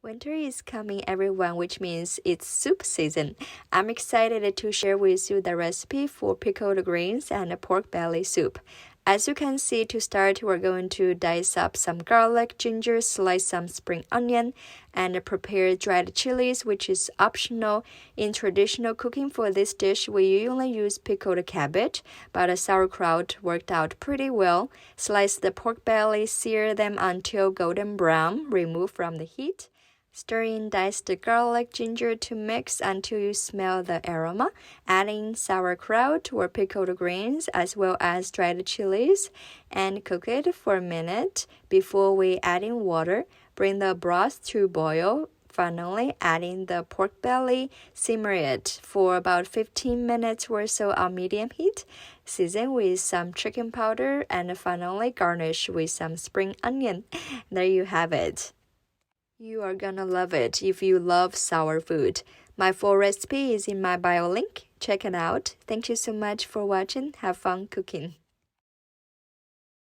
Winter is coming, everyone, which means it's soup season. I'm excited to share with you the recipe for pickled greens and pork belly soup. As you can see, to start, we're going to dice up some garlic, ginger, slice some spring onion, and prepare dried chilies, which is optional. In traditional cooking for this dish, we usually use pickled cabbage, but sauerkraut worked out pretty well. Slice the pork belly, sear them until golden brown, remove from the heat. Stir in diced garlic, ginger to mix until you smell the aroma. Add in sauerkraut or pickled greens as well as dried chilies and cook it for a minute before we add in water. Bring the broth to boil. Finally, add in the pork belly. Simmer it for about 15 minutes or so on medium heat. Season with some chicken powder and finally garnish with some spring onion. There you have it. You are gonna love it if you love sour food. My full recipe is in my bio link. Check it out. Thank you so much for watching. Have fun cooking.